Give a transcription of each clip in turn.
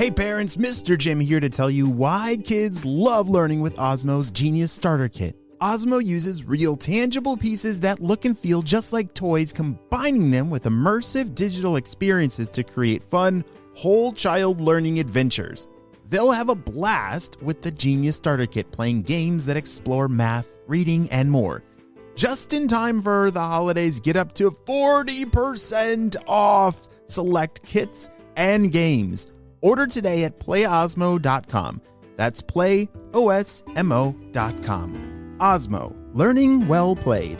Hey parents, Mr. Jim here to tell you why kids love learning with Osmo's Genius Starter Kit. Osmo uses real tangible pieces that look and feel just like toys, combining them with immersive digital experiences to create fun, whole child learning adventures. They'll have a blast with the Genius Starter Kit, playing games that explore math, reading, and more. Just in time for the holidays, get up to 40% off select kits and games. Order today at playosmo.com. That's playosmo.com. Osmo, learning well played.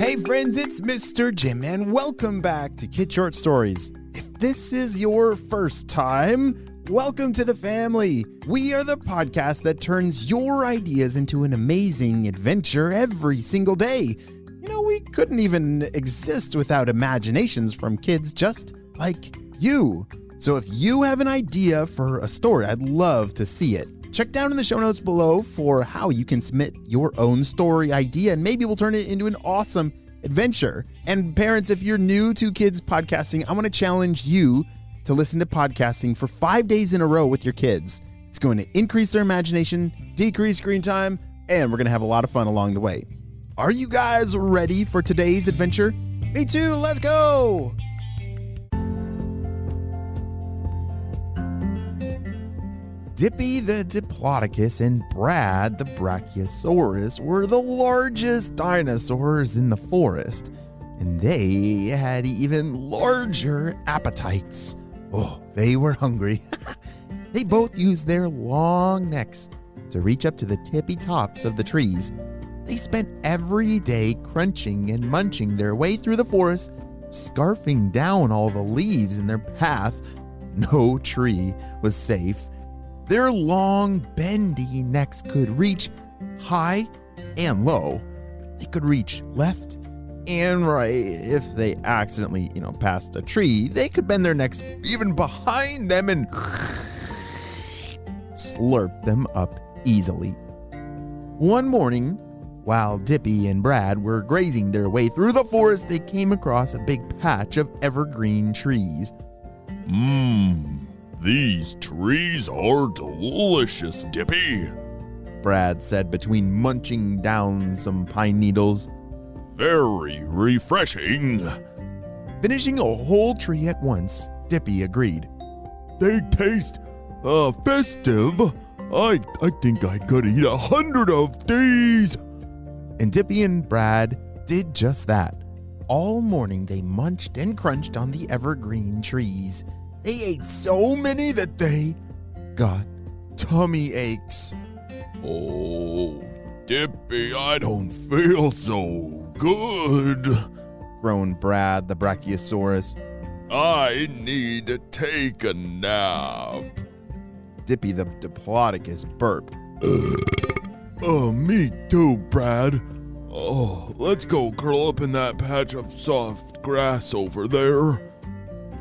Hey friends, it's Mr. Jim and welcome back to Kid Short Stories. If this is your first time, welcome to the family. We are the podcast that turns your ideas into an amazing adventure every single day. You know, we couldn't even exist without imaginations from kids just like you. So if you have an idea for a story, I'd love to see it. Check down in the show notes below for how you can submit your own story idea, and maybe we'll turn it into an awesome adventure. And parents, if you're new to kids podcasting, I want to challenge you to listen to podcasting for 5 days in a row with your kids. It's going to increase their imagination, decrease screen time, and we're going to have a lot of fun along the way. Are you guys ready for today's adventure? Me too, let's go! Dippy the Diplodocus and Brad the Brachiosaurus were the largest dinosaurs in the forest, and they had even larger appetites. Oh, they were hungry. They both used their long necks to reach up to the tippy tops of the trees. They spent every day crunching and munching their way through the forest, scarfing down all the leaves in their path. No tree was safe. Their long, bendy necks could reach high and low. They could reach left and right. If they accidentally, passed a tree, they could bend their necks even behind them and slurp them up easily. One morning, while Dippy and Brad were grazing their way through the forest, they came across a big patch of evergreen trees. These trees are delicious, Dippy, Brad said between munching down some pine needles. Very refreshing. Finishing a whole tree at once, Dippy agreed. They taste festive. I think I could eat 100 of these. And Dippy and Brad did just that. All morning they munched and crunched on the evergreen trees. They ate so many that they got tummy aches. Oh, Dippy, I don't feel so good, groaned Brad the Brachiosaurus. I need to take a nap. Dippy the Diplodocus burped. Me too, Brad. Oh, let's go curl up in that patch of soft grass over there.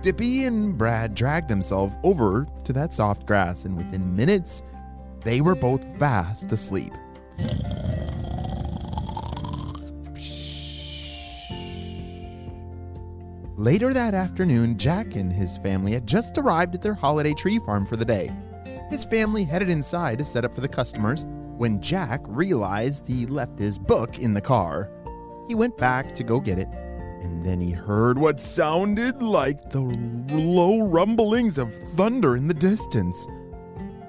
Dippy and Brad dragged themselves over to that soft grass, and within minutes, they were both fast asleep. Later that afternoon, Jack and his family had just arrived at their holiday tree farm for the day. His family headed inside to set up for the customers when Jack realized he left his book in the car. He went back to go get it, and then he heard what sounded like the low rumblings of thunder in the distance.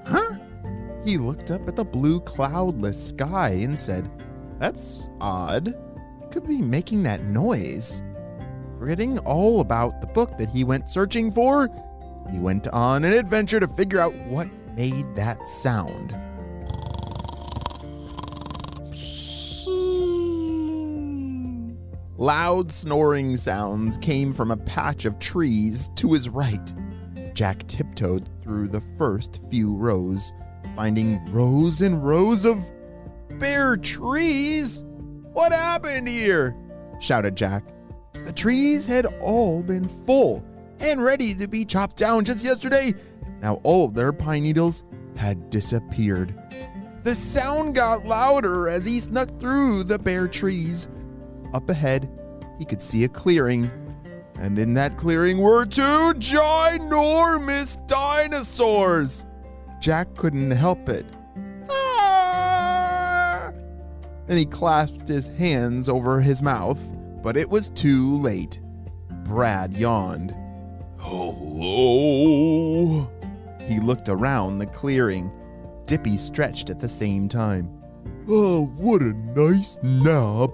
Huh? He looked up at the blue cloudless sky and said, "That's odd. It could be making that noise." Forgetting all about the book that he went searching for, he went on an adventure to figure out what made that sound. Loud snoring sounds came from a patch of trees to his right. Jack tiptoed through the first few rows, finding rows and rows of bare trees. "What happened here?" shouted Jack. The trees had all been full and ready to be chopped down just yesterday. Now all of their pine needles had disappeared. The sound got louder as he snuck through the bare trees. Up ahead, he could see a clearing. And in that clearing were two ginormous dinosaurs. Jack couldn't help it. Ah! And he clasped his hands over his mouth, but it was too late. Brad yawned. Hello? He looked around the clearing. Dippy stretched at the same time. Oh, what a nice nap.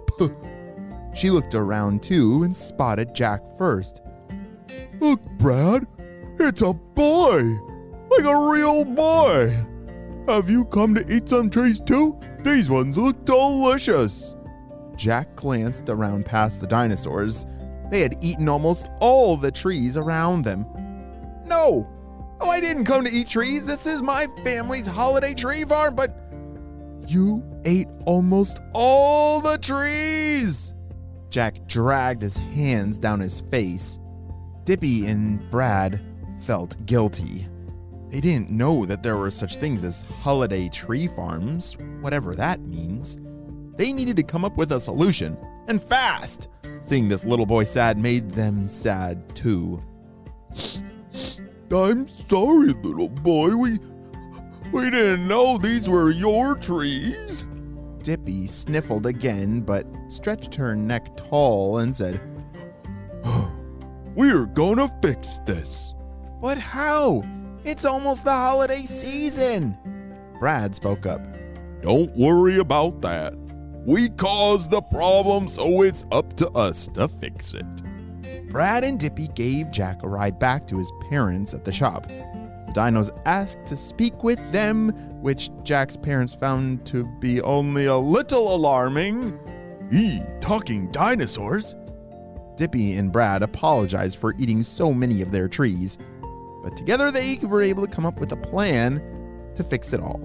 She looked around too and spotted Jack first. Look, Brad, it's a boy, like a real boy. Have you come to eat some trees too? These ones look delicious. Jack glanced around past the dinosaurs. They had eaten almost all the trees around them. No, I didn't come to eat trees. This is my family's holiday tree farm, but you ate almost all the trees. Jack dragged his hands down his face. Dippy and Brad felt guilty. They didn't know that there were such things as holiday tree farms, whatever that means. They needed to come up with a solution, and fast. Seeing this little boy sad made them sad too. I'm sorry, little boy. We didn't know these were your trees. Dippy sniffled again, but stretched her neck tall and said, We're gonna fix this. But how? It's almost the holiday season. Brad spoke up. Don't worry about that. We caused the problem, so it's up to us to fix it. Brad and Dippy gave Jack a ride back to his parents at the shop. The dinos asked to speak with them, which Jack's parents found to be only a little alarming. Talking dinosaurs? Dippy and Brad apologized for eating so many of their trees, but together they were able to come up with a plan to fix it all.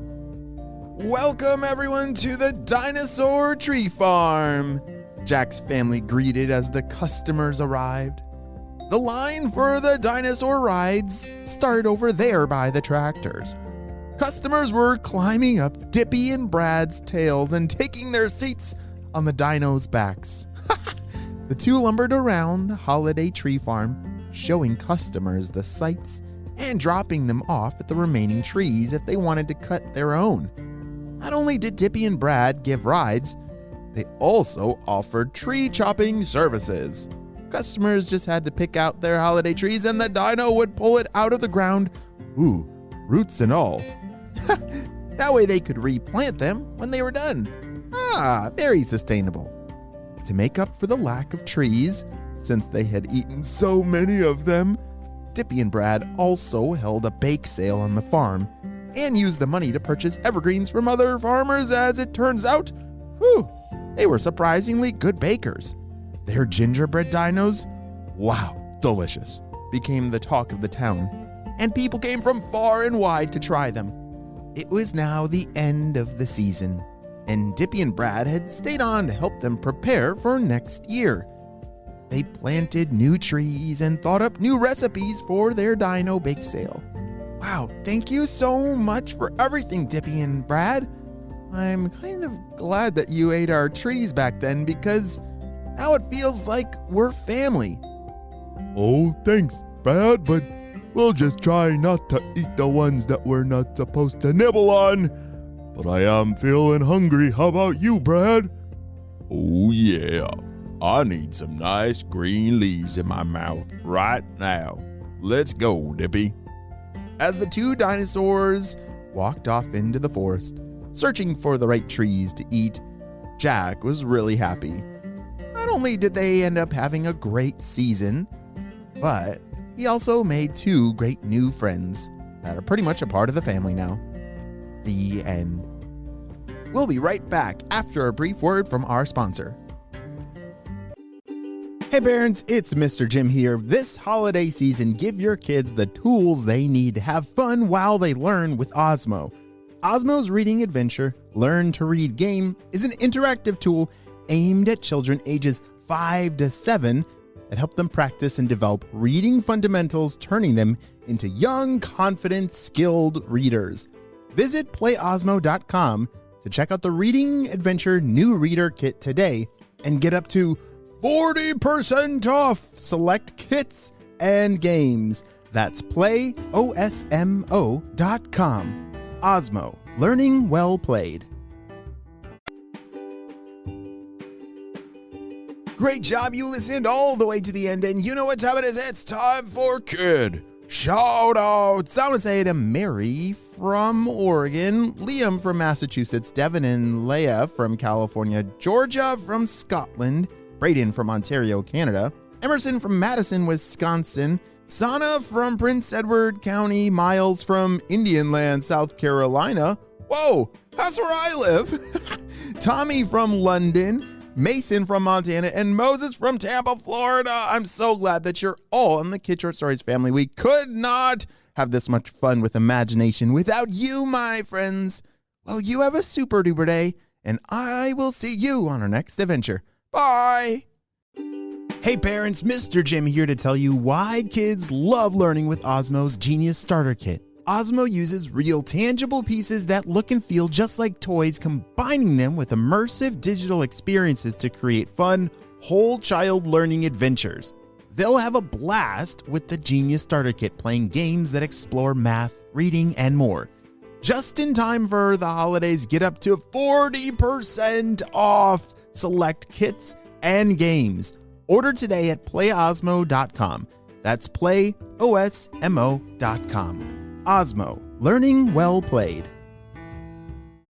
Welcome everyone to the Dinosaur Tree Farm, Jack's family greeted as the customers arrived. The line for the dinosaur rides started over there by the tractors. Customers were climbing up Dippy and Brad's tails and taking their seats on the dinos' backs. The two lumbered around the holiday tree farm, showing customers the sights and dropping them off at the remaining trees if they wanted to cut their own. Not only did Dippy and Brad give rides, they also offered tree chopping services. Customers just had to pick out their holiday trees and the dino would pull it out of the ground, roots and all. That way they could replant them when they were done. Very sustainable. To make up for the lack of trees, since they had eaten so many of them, Dippy and Brad also held a bake sale on the farm and used the money to purchase evergreens from other farmers. As it turns out, they were surprisingly good bakers. Their gingerbread dinos, wow, delicious, became the talk of the town, and people came from far and wide to try them. It was now the end of the season, and Dippy and Brad had stayed on to help them prepare for next year. They planted new trees and thought up new recipes for their dino bake sale. Wow, thank you so much for everything, Dippy and Brad. I'm kind of glad that you ate our trees back then because now it feels like we're family. Oh, thanks, Brad, but we'll just try not to eat the ones that we're not supposed to nibble on. But I am feeling hungry. How about you, Brad? Oh, yeah. I need some nice green leaves in my mouth right now. Let's go, Dippy. As the two dinosaurs walked off into the forest, searching for the right trees to eat, Jack was really happy. Not only did they end up having a great season, but he also made two great new friends that are pretty much a part of the family now. The end. We'll be right back after a brief word from our sponsor. Hey parents, it's Mr. Jim here. This holiday season, give your kids the tools they need to have fun while they learn with Osmo. Osmo's Reading Adventure Learn to Read game is an interactive tool aimed at children ages 5 to 7 that help them practice and develop reading fundamentals, turning them into young, confident, skilled readers. Visit playosmo.com to check out the Reading Adventure New Reader Kit today and get up to 40% off select kits and games. That's playosmo.com. Osmo, learning well played. Great job, you listened all the way to the end, and you know what time it is. It's time for Kid Shoutouts. I want to say to Mary from Oregon, Liam from Massachusetts, Devin and Leah from California, Georgia from Scotland, Braden from Ontario, Canada, Emerson from Madison, Wisconsin, Sana from Prince Edward County, Miles from Indian Land, South Carolina. Whoa, that's where I live. Tommy from London, Mason from Montana, and Moses from Tampa, Florida. I'm so glad that you're all in the Kid Short Stories family. We could not have this much fun with imagination without you, my friends. Well, you have a super duper day, and I will see you on our next adventure. Bye. Hey parents, Mr. Jim here to tell you why kids love learning with Osmo's Genius Starter Kit. Osmo uses real tangible pieces that look and feel just like toys, combining them with immersive digital experiences to create fun, whole child learning adventures. They'll have a blast with the Genius Starter Kit, playing games that explore math, reading, and more. Just in time for the holidays, get up to 40% off select kits and games. Order today at playosmo.com. That's playosmo.com. Osmo, learning well played.